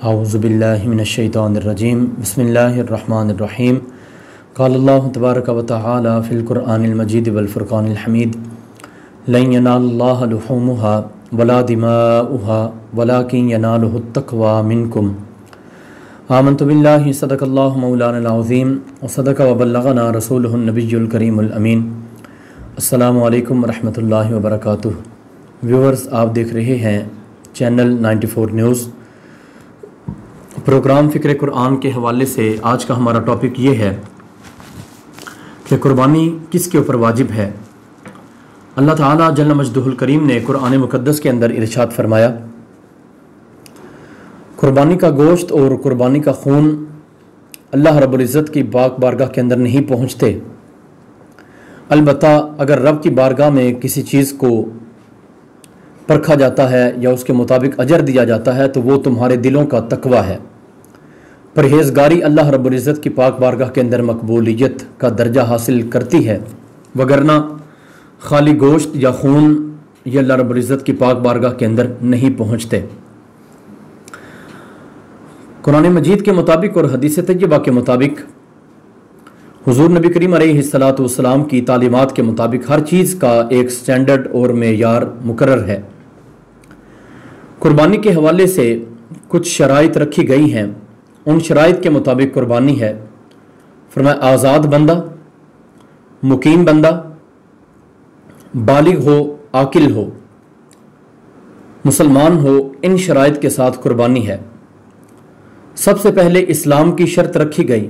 اعوذ باللہ من الشیطان الرجیم بسم اللہ الرحمن الرحیم قال اللہ تبارک و تعالی فی القرآن المجید والفرقان الحمید لن ینال اللہ لحومها ولا دماؤها ولکن ینالہ التقوی منکم آمنت باللہ صدق اللہ مولانا العظیم وصدق وبلغنا رسولہ النبی الکریم الامین۔ السلام علیکم ورحمۃ اللہ وبرکاتہ۔ ویورز، آپ دیکھ رہے ہیں چینل 94 نیوز۔ پروگرام فکر قرآن کے حوالے سے آج کا ہمارا ٹاپک یہ ہے کہ قربانی کس کے اوپر واجب ہے۔ اللہ تعالیٰ جل مجدہ الکریم نے قرآن مقدس کے اندر ارشاد فرمایا، قربانی کا گوشت اور قربانی کا خون اللہ رب العزت کی پاک بارگاہ کے اندر نہیں پہنچتے، البتہ اگر رب کی بارگاہ میں کسی چیز کو پرکھا جاتا ہے یا اس کے مطابق اجر دیا جاتا ہے تو وہ تمہارے دلوں کا تقوی ہے۔ پرہیزگاری اللہ رب العزت کی پاک بارگاہ کے اندر مقبولیت کا درجہ حاصل کرتی ہے، وگرنہ خالی گوشت یا خون یہ اللہ رب العزت کی پاک بارگاہ کے اندر نہیں پہنچتے۔ قرآن مجید کے مطابق اور حدیث طیبہ کے مطابق، حضور نبی کریم علیہ الصلاۃ والسلام کی تعلیمات کے مطابق ہر چیز کا ایک سٹینڈرڈ اور معیار مقرر ہے۔ قربانی کے حوالے سے کچھ شرائط رکھی گئی ہیں، ان شرائط کے مطابق قربانی ہے۔ فرمایا آزاد بندہ، مقیم بندہ، بالغ ہو، عاقل ہو، مسلمان ہو، ان شرائط کے ساتھ قربانی ہے۔ سب سے پہلے اسلام کی شرط رکھی گئی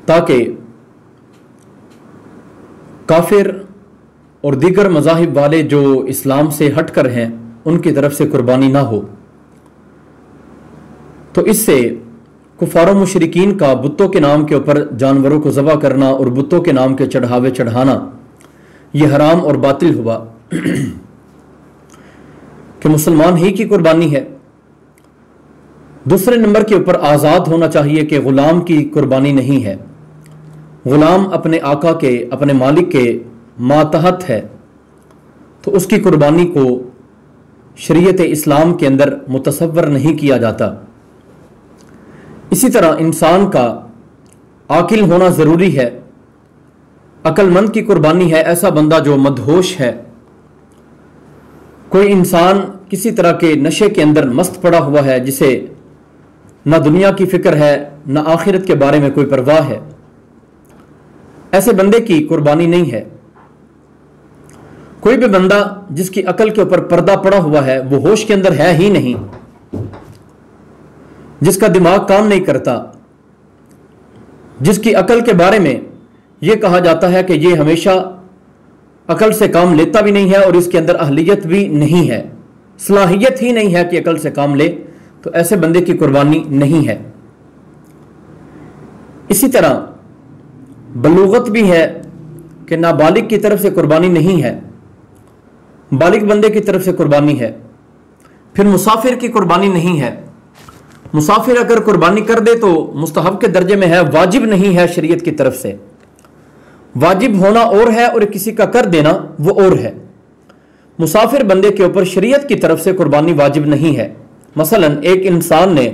تاکہ کافر اور دیگر مذاہب والے جو اسلام سے ہٹ کر ہیں ان کی طرف سے قربانی نہ ہو۔ تو اس سے کفار و مشرکین کا بتوں کے نام کے اوپر جانوروں کو ذبح کرنا اور بتوں کے نام کے چڑھاوے چڑھانا یہ حرام اور باطل ہوا کہ مسلمان ہی کی قربانی ہے۔ دوسرے نمبر کے اوپر آزاد ہونا چاہیے کہ غلام کی قربانی نہیں ہے۔ غلام اپنے آقا کے، اپنے مالک کے ماتحت ہے، تو اس کی قربانی کو شریعت اسلام کے اندر متصور نہیں کیا جاتا۔ اسی طرح انسان کا عاقل ہونا ضروری ہے۔ عقل مند کی قربانی ہے ایسا بندہ جو مدہوش ہے۔ کوئی انسان کسی طرح کے نشے کے اندر مست پڑا ہوا ہے، جسے نہ دنیا کی فکر ہے نہ آخرت کے بارے میں کوئی پرواہ ہے، ایسے بندے کی قربانی نہیں ہے۔ کوئی بھی بندہ جس کی عقل کے اوپر پردہ پڑا ہوا ہے، وہ ہوش کے اندر ہے ہی نہیں، جس کا دماغ کام نہیں کرتا، جس کی عقل کے بارے میں یہ کہا جاتا ہے کہ یہ ہمیشہ عقل سے کام لیتا بھی نہیں ہے اور اس کے اندر اہلیت بھی نہیں ہے، صلاحیت ہی نہیں ہے کہ عقل سے کام لے، تو ایسے بندے کی قربانی نہیں ہے۔ اسی طرح بلوغت بھی ہے کہ نابالغ کی طرف سے قربانی نہیں ہے، بالغ بندے کی طرف سے قربانی ہے۔ پھر مسافر کی قربانی نہیں ہے۔ مسافر اگر قربانی کر دے تو مستحب کے درجے میں ہے، واجب نہیں ہے شریعت کی طرف سے۔ واجب ہونا اور ہے اور کسی کا کر دینا وہ اور ہے۔ مسافر بندے کے اوپر شریعت کی طرف سے قربانی واجب نہیں ہے۔ مثلا ایک انسان نے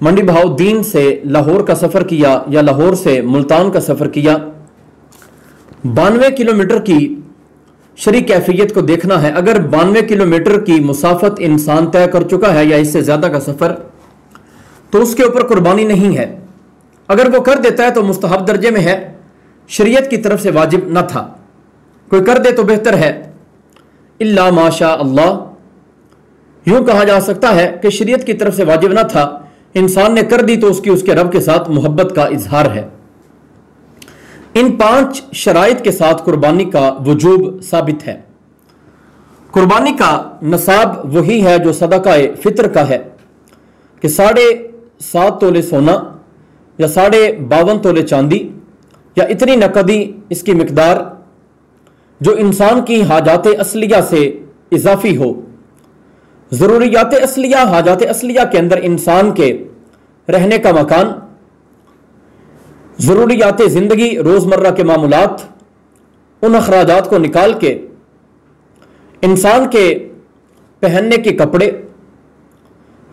منڈی بہاؤدین سے لاہور کا سفر کیا یا لاہور سے ملتان کا سفر کیا، 92 کلومیٹر کی شرعی کیفیت کو دیکھنا ہے۔ اگر 92 کلومیٹر کی مسافت انسان طے کر چکا ہے یا اس سے زیادہ کا سفر، تو اس کے اوپر قربانی نہیں ہے۔ اگر وہ کر دیتا ہے تو مستحب درجے میں ہے، شریعت کی طرف سے واجب نہ تھا۔ کوئی کر دے تو بہتر ہے، الا ما شاء اللہ۔ یوں کہا جا سکتا ہے کہ شریعت کی طرف سے واجب نہ تھا، انسان نے کر دی تو اس کے رب کے ساتھ محبت کا اظہار ہے۔ ان 5 شرائط کے ساتھ قربانی کا وجوب ثابت ہے۔ قربانی کا نصاب وہی ہے جو صدقہ فطر کا ہے کہ 7.5 تولے سونا یا 52.5 تولے چاندی یا اتنی نقدی اس کی مقدار جو انسان کی حاجات اصلیہ سے اضافی ہو۔ ضروریات اصلیہ، حاجات اصلیہ کے اندر انسان کے رہنے کا مکان، ضروریات زندگی، روزمرہ کے معاملات، ان اخراجات کو نکال کے انسان کے پہننے کے کپڑے،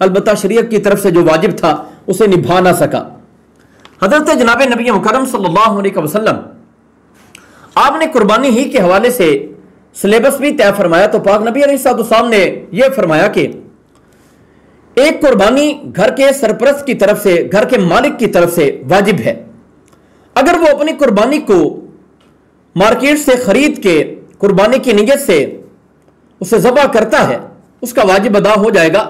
البتہ شریعت کی طرف سے جو واجب تھا اسے نبھا نہ سکا۔ حضرت جناب نبی مکرم صلی اللہ علیہ وسلم آپ نے قربانی ہی کے حوالے سے سلیبس بھی طے فرمایا، تو پاک نبی علیہ السلام نے یہ فرمایا کہ ایک قربانی گھر کے سرپرست کی طرف سے، گھر کے مالک کی طرف سے واجب ہے۔ اگر وہ اپنی قربانی کو مارکیٹ سے خرید کے قربانی کی نیت سے اسے ذبح کرتا ہے، اس کا واجب ادا ہو جائے گا۔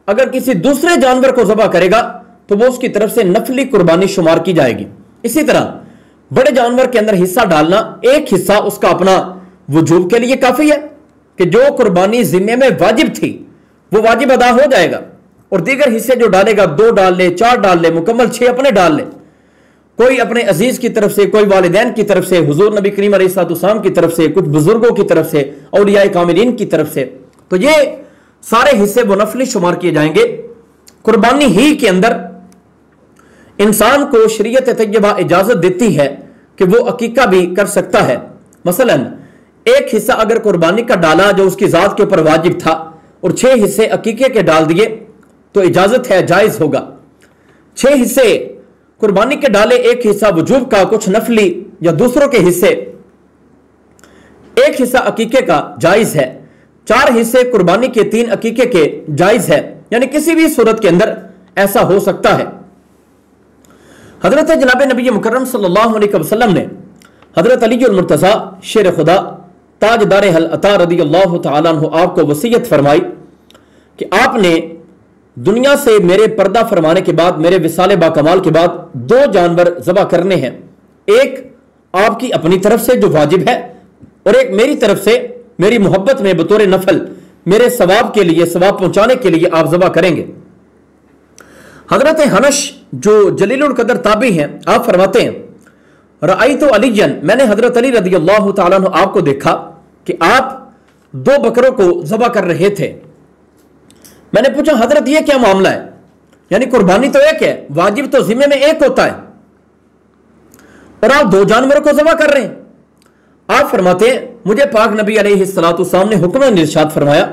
اگر کسی دوسرے جانور کو ذبح کرے گا تو وہ اس کی طرف سے نفلی قربانی شمار کی جائے گی۔ اسی طرح بڑے جانور کے اندر حصہ ڈالنا، ایک حصہ اس کا اپنا وجوب کے لیے کافی ہے کہ جو قربانی ذمے میں واجب تھی وہ واجب ادا ہو جائے گا، اور دیگر حصے جو ڈالے گا 2 ڈال لے، 4 ڈال لے، مکمل 6 اپنے ڈال لے، کوئی اپنے عزیز کی طرف سے، کوئی والدین کی طرف سے، حضور نبی کریم علیہ السلام کی طرف سے، کچھ بزرگوں کی طرف سے، اولیاء کاملین کی طرف سے، تو یہ سارے حصے وہ نفلی شمار کیے جائیں گے۔ قربانی ہی کے اندر انسان کو شریعت طیبہ اجازت دیتی ہے کہ وہ عقیقہ بھی کر سکتا ہے۔ مثلا ایک حصہ اگر قربانی کا ڈالا جو اس کی ذات کے اوپر واجب تھا، اور 6 حصے عقیقے کے ڈال دیے تو اجازت ہے، جائز ہوگا۔ 6 حصے قربانی کے ڈالے، ایک حصہ وجوب کا، کچھ نفلی یا دوسروں کے حصے، ایک حصہ عقیقے کا، جائز ہے۔ 4 حصے قربانی کے، 3 عقیقے کے، جائز ہے۔ یعنی کسی بھی صورت کے اندر ایسا ہو سکتا ہے۔ حضرت جناب نبی مکرم صلی اللہ علیہ وسلم نے حضرت علی المرتضیٰ شیر خدا تاجدار عطا رضی اللہ تعالیٰ عنہ آپ کو وصیت فرمائی کہ آپ نے دنیا سے میرے پردہ فرمانے کے بعد، میرے وصال با کمال کے بعد 2 جانور ذبح کرنے ہیں، ایک آپ کی اپنی طرف سے جو واجب ہے، اور ایک میری طرف سے میری محبت میں بطور نفل میرے ثواب کے لیے، ثواب پہنچانے کے لیے آپ ذبح کریں گے۔ حضرت حنش جو جلیل القدر تابعی ہیں، آپ فرماتے ہیں رأیت علی، میں نے حضرت علی رضی اللہ تعالیٰ عنہ آپ کو دیکھا کہ آپ 2 بکروں کو ذبح کر رہے تھے۔ میں نے پوچھا حضرت یہ کیا معاملہ ہے؟ یعنی قربانی تو ایک ہے، واجب تو ذمے میں ایک ہوتا ہے، اور آپ 2 جانوروں کو ذبح کر رہے ہیں۔ آپ فرماتے ہیں مجھے پاک نبی علیہ السلام نے حکم ارشاد فرمایا،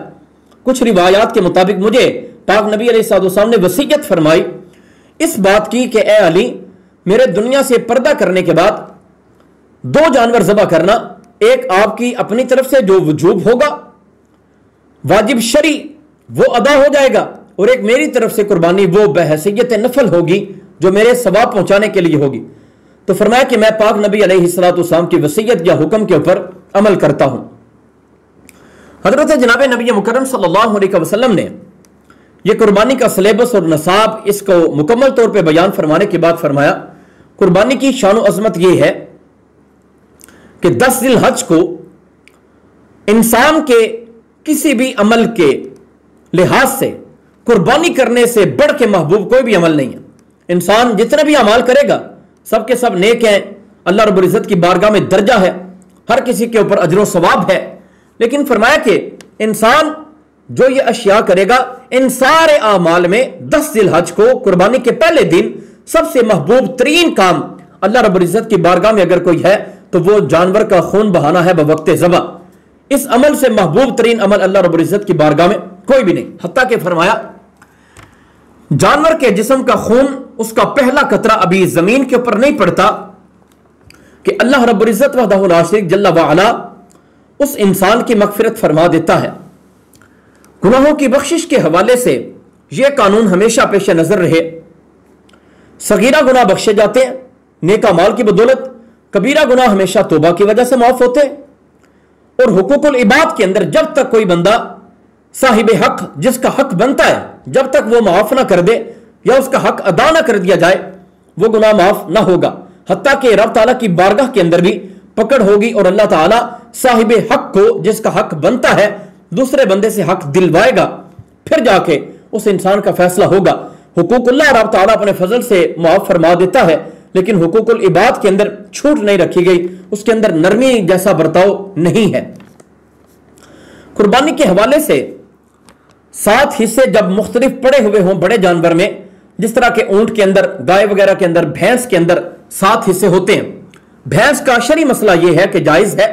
کچھ روایات کے مطابق مجھے پاک نبی علیہ السلام نے وصیت فرمائی اس بات کی کہ اے علی، میرے دنیا سے پردہ کرنے کے بعد 2 جانور ذبح کرنا، ایک آپ کی اپنی طرف سے جو وجوب ہوگا، واجب شرعی وہ ادا ہو جائے گا، اور ایک میری طرف سے قربانی وہ بحیثیت نفل ہوگی جو میرے ثواب پہنچانے کے لیے ہوگی۔ تو فرمایا کہ میں پاک نبی علیہ السلام کی وصیت یا حکم کے اوپر عمل کرتا ہوں۔ حضرت جناب نبی مکرم صلی اللہ علیہ وسلم نے یہ قربانی کا سلیبس اور نصاب اس کو مکمل طور پہ بیان فرمانے کے بعد فرمایا قربانی کی شان و عظمت یہ ہے کہ 10 ذی الحج کو انسان کے کسی بھی عمل کے لحاظ سے قربانی کرنے سے بڑھ کے محبوب کوئی بھی عمل نہیں ہے۔ انسان جتنے بھی اعمال کرے گا سب کے سب نیک ہیں، اللہ رب العزت کی بارگاہ میں درجہ ہے، ہر کسی کے اوپر اجر و ثواب ہے، لیکن فرمایا کہ انسان جو یہ اشیاء کرے گا ان سارے اعمال میں 10 ذی الحج کو قربانی کے پہلے دن سب سے محبوب ترین کام اللہ رب العزت کی بارگاہ میں اگر کوئی ہے تو وہ جانور کا خون بہانا ہے بوقت ذبح۔ اس عمل سے محبوب ترین عمل اللہ رب العزت کی بارگاہ میں کوئی بھی نہیں، حتیٰ کہ فرمایا جانور کے جسم کا خون اس کا پہلا قطرہ ابھی زمین کے اوپر نہیں پڑتا کہ اللہ رب العزت وحدہ لا شریک جل وعلا اس انسان کی مغفرت فرما دیتا ہے۔ گناہوں کی بخشش کے حوالے سے یہ قانون ہمیشہ پیش نظر رہے، صغیرہ گناہ بخشے جاتے ہیں نیک اعمال کی بدولت، کبیرہ گناہ ہمیشہ توبہ کی وجہ سے معاف ہوتے ہیں، اور حقوق العباد کے اندر جب تک کوئی بندہ صاحب حق جس کا حق بنتا ہے جب تک وہ معاف نہ کر دے یا اس کا حق ادا نہ کر دیا جائے وہ گناہ معاف نہ ہوگا، حتیٰ کہ رب تعالیٰ کی بارگاہ کے اندر بھی پکڑ ہوگی اور اللہ تعالیٰ صاحب حق کو جس کا حق بنتا ہے دوسرے بندے سے حق دلوائے گا، پھر جا کے اس انسان کا فیصلہ ہوگا۔ حقوق اللہ رب تعالیٰ اپنے فضل سے معاف فرما دیتا ہے، لیکن حقوق العباد کے اندر چھوٹ نہیں رکھی گئی، اس کے اندر نرمی جیسا برتاؤ نہیں ہے۔ قربانی کے حوالے سے 7 حصے جب مختلف پڑے ہوئے ہوں بڑے جانور میں، جس طرح کہ اونٹ کے اندر، گائے وغیرہ کے اندر، بھینس کے اندر 7 حصے ہوتے ہیں۔ بھینس کا شرعی مسئلہ یہ ہے کہ جائز ہے۔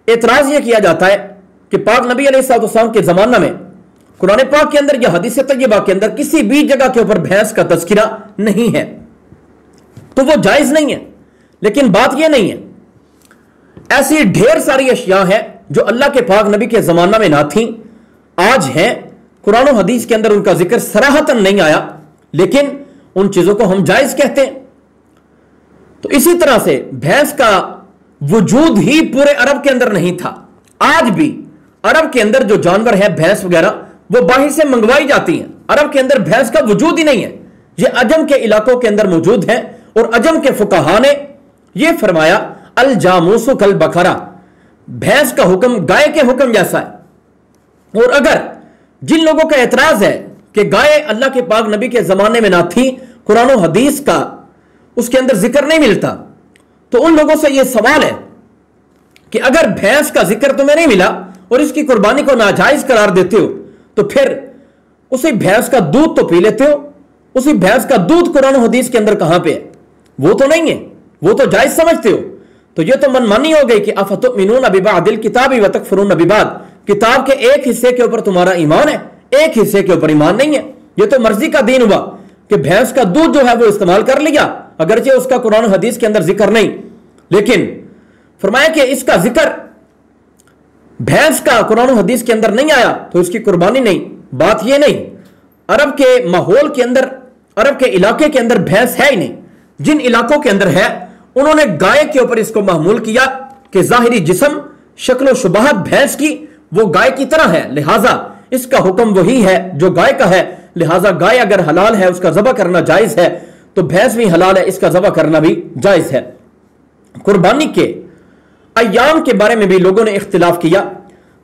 اعتراض یہ کیا جاتا ہے کہ پاک نبی علیہ السلام کے زمانہ میں قرآن پاک کے اندر یا حدیث طیبہ کے اندر کسی بھی جگہ کے اوپر بھینس کا تذکرہ نہیں ہے تو وہ جائز نہیں ہے. لیکن بات یہ نہیں ہے، ایسی ڈھیر ساری اشیاء ہیں جو اللہ کے پاک نبی کے زمانہ میں نہ تھیں، آج ہیں، قرآن و حدیث کے اندر ان کا ذکر صراحتاً نہیں آیا، لیکن ان چیزوں کو ہم جائز کہتے ہیں. تو اسی طرح سے بھینس کا وجود ہی پورے عرب کے اندر نہیں تھا. آج بھی عرب کے اندر جو جانور ہے بھینس وغیرہ وہ باہر سے منگوائی جاتی ہیں. عرب کے اندر بھینس کا وجود ہی نہیں ہے، یہ عجم کے علاقوں کے اندر موجود ہے. اور عجم کے فقہا نے یہ فرمایا الجاموس کالبقرہ، بھینس کا حکم گائے کے حکم جیسا ہے. اور اگر جن لوگوں کا اعتراض ہے کہ گائے اللہ کے پاک نبی کے زمانے میں نہ تھی، قرآن و حدیث کا اس کے اندر ذکر نہیں ملتا، تو ان لوگوں سے یہ سوال ہے کہ اگر بھینس کا ذکر تمہیں نہیں ملا اور اس کی قربانی کو ناجائز قرار دیتے ہو تو پھر اسی بھینس کا دودھ تو پی لیتے ہو. اسی بھینس کا دودھ قرآن و حدیث کے اندر کہاں پہ ہے؟ وہ تو نہیں ہے، وہ تو جائز سمجھتے ہو. تو یہ تو منمانی ہو گئی کہ افتؤمنون ببعض الکتاب وتکفرون ببعض، کتاب کے ایک حصے کے اوپر تمہارا ایمان ہے، ایک حصے کے اوپر ایمان نہیں ہے. یہ تو مرضی کا دین ہوا کہ بھینس کا دودھ جو ہے وہ استعمال کر لیا، اگرچہ اس کا قرآن و حدیث کے اندر ذکر نہیں، لیکن فرمایا کہ اس کا ذکر بھینس کا قرآن و حدیث کے اندر نہیں آیا تو اس کی قربانی نہیں. بات یہ نہیں، عرب کے ماحول کے اندر، عرب کے علاقے کے اندر بھینس ہے ہی نہیں. جن علاقوں کے اندر ہے انہوں نے گائے کے اوپر اس کو محمول کیا کہ ظاہری جسم، شکل و شباہت بھینس کی وہ گائے کی طرح ہے، لہٰذا اس کا حکم وہی ہے جو گائے کا ہے. لہٰذا گائے اگر حلال ہے اس کا ذبح کرنا جائز ہے تو بھینس بھی حلال ہے، اس کا ذبح کرنا بھی جائز ہے. قربانی کے ایام کے بارے میں بھی لوگوں نے اختلاف کیا.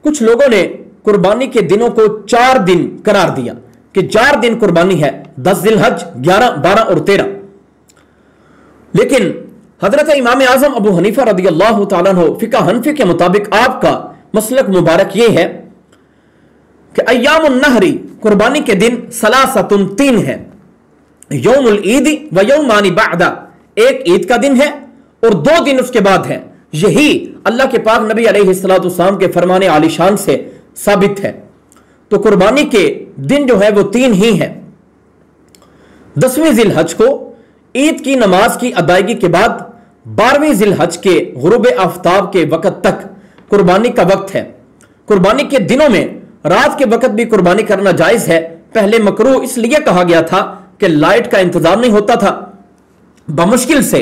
کچھ لوگوں نے قربانی کے دنوں کو 4 دن قرار دیا کہ 4 دن قربانی ہے، 10 ذی الحج، 11، 12 اور 13. لیکن حضرت امام اعظم ابو حنیفہ رضی اللہ تعالیٰ عنہ فقہ حنفی کے مطابق آپ کا مسلک مبارک یہ ہے کہ ایام النحری، قربانی کے دن، 3 ہے، یوم العید و یومان بعد، ایک عید کا دن ہے اور 2 دن اس کے بعد ہے. یہی اللہ کے پاک نبی علیہ السلام کے فرمان عالی شان سے ثابت ہے. تو قربانی کے دن جو ہے وہ 3 ہی ہے. 10ویں ذی الحج کو عید کی نماز کی ادائیگی کے بعد 12ویں ذی الحج کے غروب آفتاب کے وقت تک قربانی کا وقت ہے. قربانی کے دنوں میں رات کے وقت بھی قربانی کرنا جائز ہے. پہلے مکروہ اس لیے کہا گیا تھا کہ لائٹ کا انتظام نہیں ہوتا تھا، بمشکل سے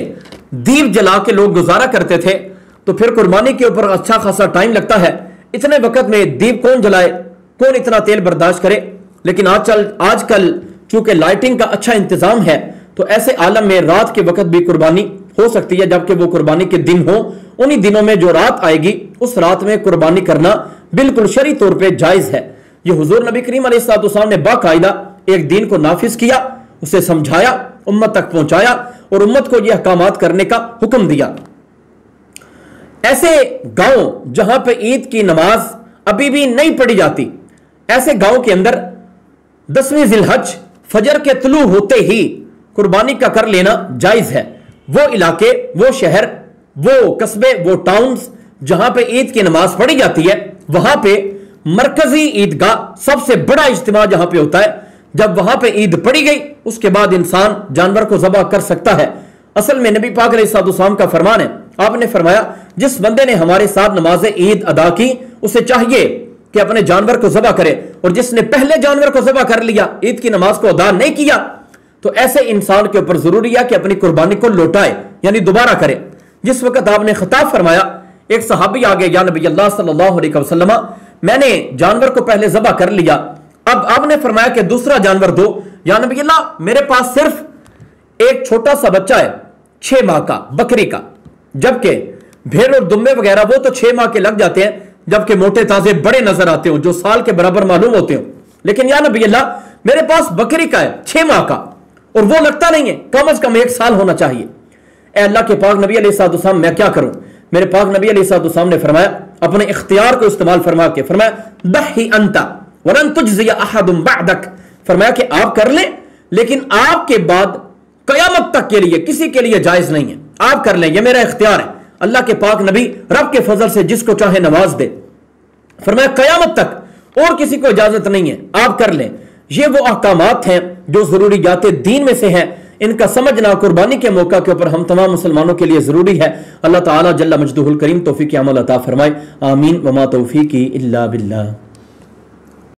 دیپ جلا کے لوگ گزارا کرتے تھے، تو پھر قربانی کے اوپر اچھا خاصا ٹائم لگتا ہے. اتنے وقت میں دیپ کون جلائے، کون اتنا تیل برداشت کرے. لیکن آج کل چونکہ لائٹنگ کا اچھا انتظام ہے تو ایسے عالم میں رات کے وقت بھی قربانی ہو سکتی ہے، جبکہ وہ قربانی کے دن ہوں. انہی دنوں میں جو رات آئے گی اس رات میں قربانی کرنا بالکل شرعی طور پہ جائز ہے. یہ حضور نبی کریم علیہ السلام نے باقاعدہ ایک دین کو نافذ کیا، اسے سمجھایا، امت تک پہنچایا اور امت کو یہ احکامات کرنے کا حکم دیا. ایسے گاؤں جہاں پہ عید کی نماز ابھی بھی نہیں پڑھی جاتی، ایسے گاؤں کے اندر 10ویں ذی الحج فجر کے طلوع ہوتے ہی قربانی کا کر لینا جائز ہے. وہ علاقے، وہ شہر، وہ قصبے، وہ ٹاؤنز جہاں پہ عید کی نماز پڑھی جاتی ہے، وہاں پہ مرکزی عیدگاہ سب سے بڑا اجتماع جہاں پہ ہوتا ہے. جب وہاں پہ عید پڑھی گئی اس کے بعد انسان جانور کو ذبح کر سکتا ہے. اصل میں نبی پاک علیہ السلام کا فرمان ہے، آپ نے فرمایا جس بندے نے ہمارے ساتھ نماز عید ادا کی اسے چاہیے کہ اپنے جانور کو ذبح کرے، اور جس نے پہلے جانور کو ذبح کر لیا، عید کی نماز کو ادا نہیں کیا، تو ایسے انسان کے اوپر ضروری ہے کہ اپنی قربانی کو لوٹائے، یعنی دوبارہ کرے. جس وقت آپ نے خطاب فرمایا، ایک صحابی آگے، یا نبی اللہ صلی اللہ علیہ وسلم میں نے جانور کو پہلے ذبح کر لیا، اب آپ نے فرمایا کہ دوسرا جانور دو. یا نبی اللہ میرے پاس صرف ایک چھوٹا سا بچہ ہے 6 ماہ کا، بکری کا، جبکہ بھیڑ اور دمبے وغیرہ وہ تو 6 ماہ کے لگ جاتے ہیں، جبکہ موٹے تازے بڑے نظر آتے ہوں جو سال کے برابر معلوم ہوتے ہوں. لیکن یا نبی اللہ میرے پاس بکری کا ہے 6 ماہ کا اور وہ لگتا نہیں ہے، کم از کم 1 سال ہونا چاہیے. اے اللہ کے پاک نبی علیہ السلام میں کیا کروں؟ میرے پاک نبی علیہ السلام نے فرمایا، اپنے اختیار کو استعمال فرما کے فرمایا دحی انت ولن تجزی احد بعدک، فرمایا کہ آپ کر لیں لیکن آپ کے بعد قیامت تک کے لیے کسی کے لیے جائز نہیں ہے، آپ کر لیں، یہ میرا اختیار ہے. اللہ کے پاک نبی رب کے فضل سے جس کو چاہے نواز دے. فرمایا قیامت تک اور کسی کو اجازت نہیں ہے، آپ کر لیں۔ یہ وہ احکامات ہیں جو ضروریات دین میں سے ہیں، ان کا سمجھنا قربانی کے موقع کے اوپر ہم تمام مسلمانوں کے لیے ضروری ہے۔ اللہ تعالیٰ جل مجدہ الکریم توفیق عمل عطا فرمائے، آمین، وما توفیقی الا باللہ۔